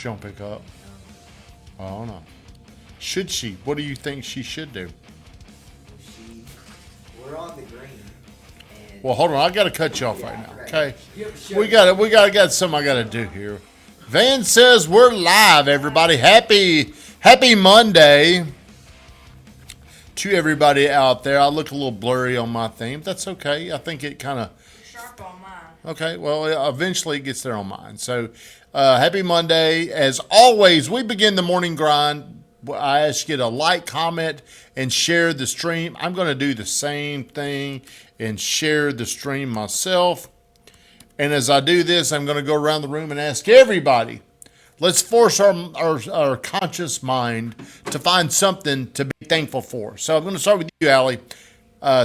She don't pick up. I don't know. Should she? What do you think she should do? We're on the green. Well, hold on. I got to cut you off right now. Okay. We got something I got to do here. Van says we're live, everybody. Happy Monday to everybody out there. I look a little blurry on my theme. That's okay. I think it kind of sharp on mine. Okay. Well, eventually it gets there on mine. So, happy Monday. As always, we begin the morning grind. I ask you to like, comment, and share the stream. I'm going to do the same thing and share the stream myself. And as I do this, I'm going to go around the room and ask everybody, let's force our conscious mind to find something to be thankful for. So I'm going to start with you, Allie.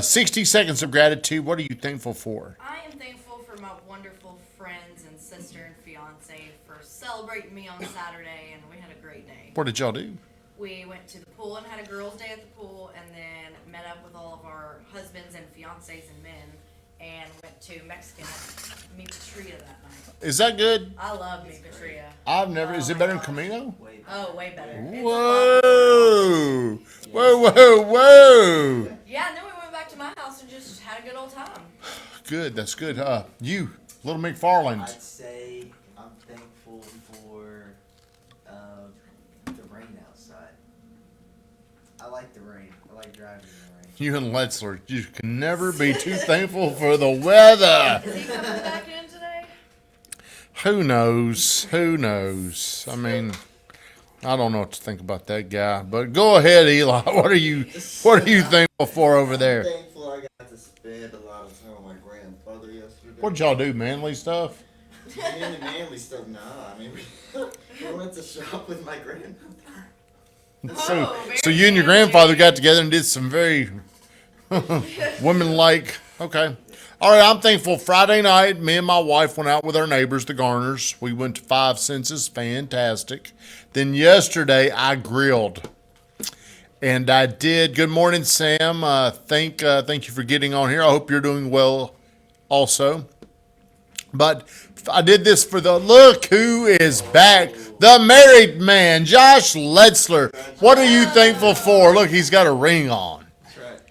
60 seconds of gratitude. What are you thankful for? I am thankful for my wonderful friends and sister and fiance for celebrating me on Saturday, and we had a great day. What did y'all do? We went to the pool and had a girls' day at the pool, and then met up with all of our husbands and fiancés and men, and went to Mexican Mi Patria that night. Is that good? I love Mi Patria. I've never. Is it better than Camino? Oh, way better. Whoa! Whoa! Yeah, and then we went back to my house and just had a good old time. Good. That's good. You, Little McFarland. I'd say I'm thankful for the rain outside. I like the rain. I like driving in the rain. You and Letzler, you can never be too thankful for the weather. Is he coming back in today? Who knows? I mean, I don't know what to think about that guy. But go ahead, Eli. What are you thankful for over there? I'm thankful I got to spend a lot of time with my grandfather yesterday. What'd y'all do? Manly stuff? Any manly stuff? Nah, I mean, we went to shop with my grandmother. So you and your grandfather got together and did some very women-like. Okay. All right, I'm thankful. Friday night, me and my wife went out with our neighbors, the Garners. We went to Five Senses. Fantastic. Then yesterday, I grilled. And I did. Good morning, Sam. Thank you for getting on here. I hope you're doing well also. But I did this for look who is back. The married man, Josh Letzler. What are you thankful for? Look, he's got a ring on. That's right.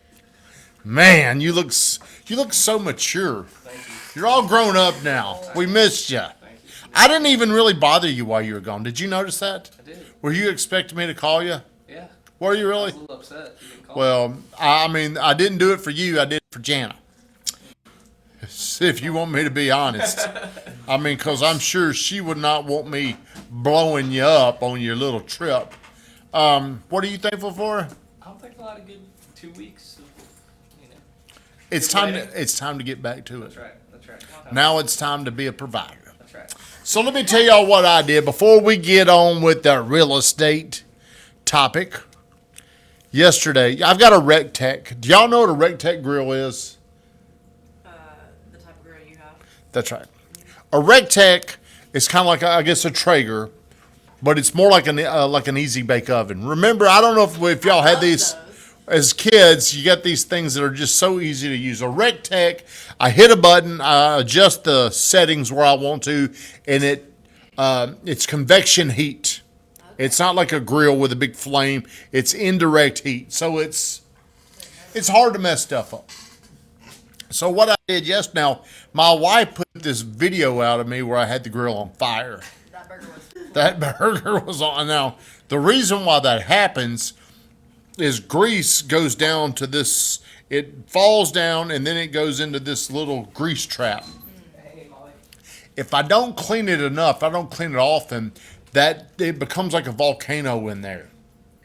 Man, you look so mature. Thank you. You're all grown up now. We missed you. Thank you. I didn't even really bother you while you were gone. Did you notice that? I did. Were you expecting me to call you? Yeah. Were you I really? was a little upset. You didn't call me. Well, I mean, I didn't do it for you. I did it for Jana. If you want me to be honest. I mean, because I'm sure she would not want me blowing you up on your little trip. What are you thankful for? I'm thankful I had a good 2 weeks. It's time to get back to it. That's right. Now it's time to be a provider. That's right. So let me tell y'all what I did before we get on with the real estate topic. Yesterday, I've got a Rectech. Do y'all know what a Rectech grill is? The type of grill you have. That's right. A Rectech is kind of like, I guess, a Traeger, but it's more like an easy bake oven. Remember, I don't know if y'all had these as kids. You got these things that are just so easy to use. A Rectech, I hit a button, I adjust the settings where I want to, and it's convection heat. Okay. It's not like a grill with a big flame. It's indirect heat, so it's hard to mess stuff up. So what I did now, my wife put this video out of me where I had the grill on fire. That burger was on. Now, the reason why that happens is grease goes down to this, it falls down and then it goes into this little grease trap. If I don't clean it enough, I don't clean it often, that it becomes like a volcano in there.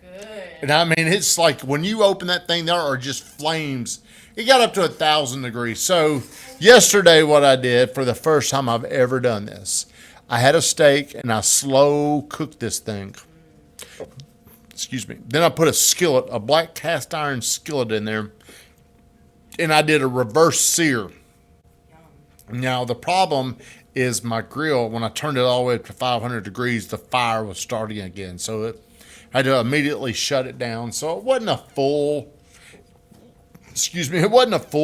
Good. And I mean, it's like when you open that thing, there are just flames. It got up to 1,000 degrees. So yesterday what I did for the first time I've ever done this, I had a steak and I slow cooked this thing. Excuse me. Then I put a skillet, a black cast iron skillet in there, and I did a reverse sear. Now the problem is my grill, when I turned it all the way up to 500 degrees, the fire was starting again. So I had to immediately shut it down. So it wasn't a full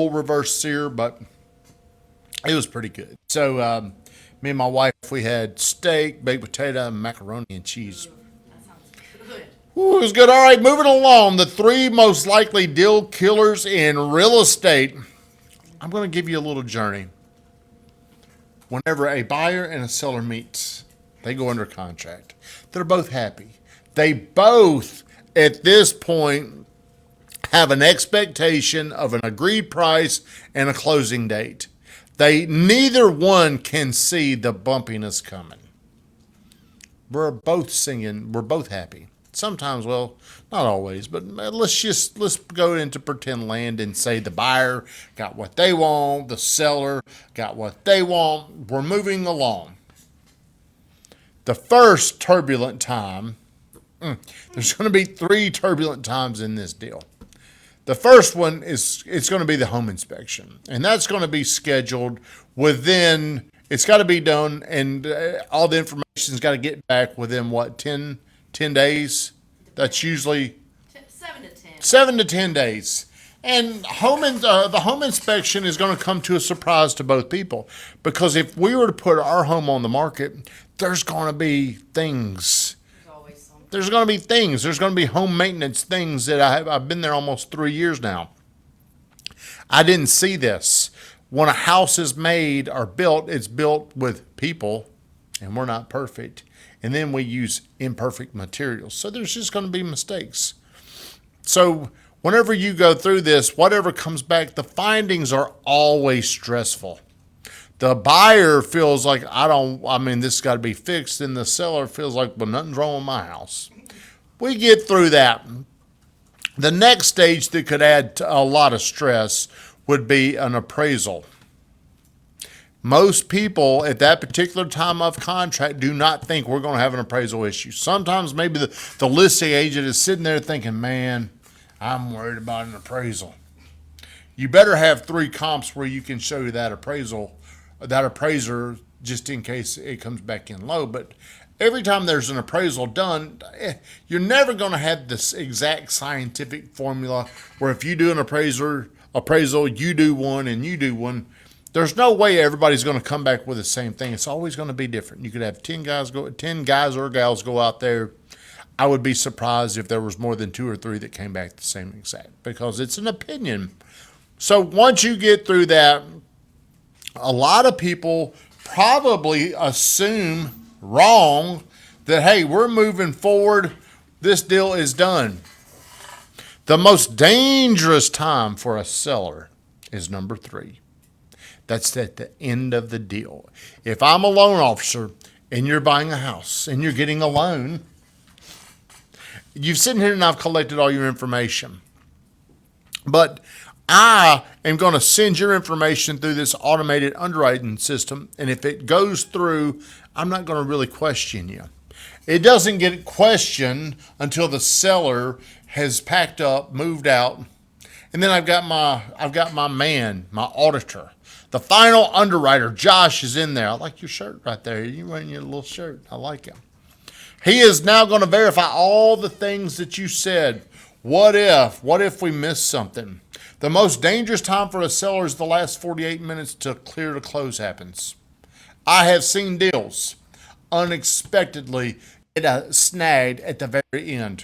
reverse sear, but it was pretty good. So Me and my wife, we had steak, baked potato, and macaroni and cheese. That sounds good. Ooh, it was good. All right, moving along. The 3 most likely deal killers in real estate. I'm going to give you a little journey. Whenever a buyer and a seller meet, they go under contract. They're both happy. They both, at this point, have an expectation of an agreed price and a closing date. Neither one can see the bumpiness coming. We're both singing. We're both happy. Sometimes, well, not always, but let's go into pretend land and say the buyer got what they want, the seller got what they want. We're moving along. The first turbulent time, there's going to be 3 turbulent times in this deal. The first one it's going to be the home inspection, and that's going to be scheduled within. It's got to be done, and all the information's got to get back within what 10 days. That's usually 7 to 10. 7 to 10 days. And the home inspection is going to come to a surprise to both people, because if we were to put our home on the market, there's going to be things. There's always something. There's going to be things. There's going to be home maintenance things that I've been there almost 3 years now. I didn't see this. When a house is made or built, it's built with people, and we're not perfect. And then we use imperfect materials. So there's just going to be mistakes. So whenever you go through this, whatever comes back, the findings are always stressful. The buyer feels like, this has got to be fixed. And the seller feels like, well, nothing's wrong with my house. We get through that. The next stage that could add a lot of stress would be an appraisal. Most people at that particular time of contract do not think we're going to have an appraisal issue. Sometimes maybe the listing agent is sitting there thinking, man, I'm worried about an appraisal. You better have 3 comps where you can show that appraiser, just in case it comes back in low. But every time there's an appraisal done, you're never going to have this exact scientific formula where if you do an appraisal, you do one and you do one. There's no way everybody's going to come back with the same thing. It's always going to be different. You could have 10 guys or gals go out there. I would be surprised if there was more than 2 or 3 that came back the same exact, because it's an opinion. So once you get through that, a lot of people probably assume wrong that, hey, we're moving forward. This deal is done. The most dangerous time for a seller is number 3. That's at the end of the deal. If I'm a loan officer and you're buying a house and you're getting a loan, you've sitting here and I've collected all your information. But I am going to send your information through this automated underwriting system. And if it goes through, I'm not going to really question you. It doesn't get questioned until the seller has packed up, moved out. And then I've got my man, my auditor. The final underwriter, Josh, is in there. I like your shirt right there. You're wearing your little shirt. I like it. He is now going to verify all the things that you said. What if we missed something? The most dangerous time for a seller is the last 48 minutes to clear to close happens. I have seen deals unexpectedly get snagged at the very end.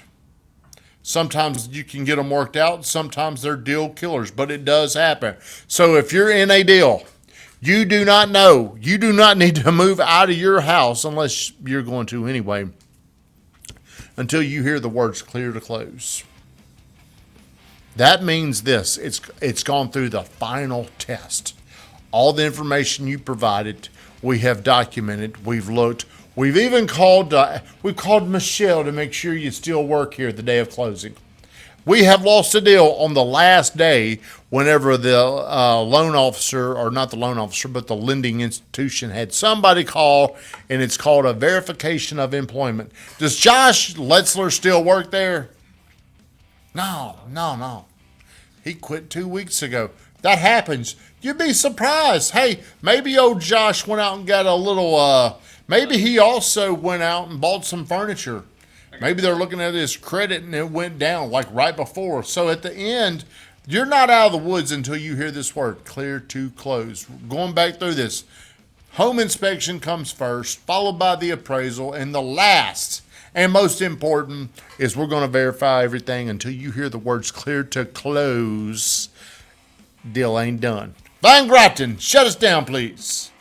Sometimes you can get them worked out. Sometimes they're deal killers, but it does happen. So if you're in a deal, you do not know. You do not need to move out of your house unless you're going to anyway, until you hear the words clear to close. That means this. It's gone through the final test. All the information you provided, we have documented. We've looked. We've even called Michelle to make sure you still work here the day of closing. We have lost a deal on the last day whenever the loan officer, or not the loan officer, but the lending institution had somebody call, and it's called a verification of employment. Does Josh Letzler still work there? No. He quit 2 weeks ago. That happens. You'd be surprised. Hey, maybe old Josh went out and got a little, maybe he also went out and bought some furniture. Maybe they're looking at his credit and it went down like right before. So at the end, you're not out of the woods until you hear this word, clear to close. Going back through this, Home inspection comes first, followed by the appraisal, and the last and most important is we're going to verify everything until you hear the words clear to close. Deal ain't done. Van Grattan, shut us down, please.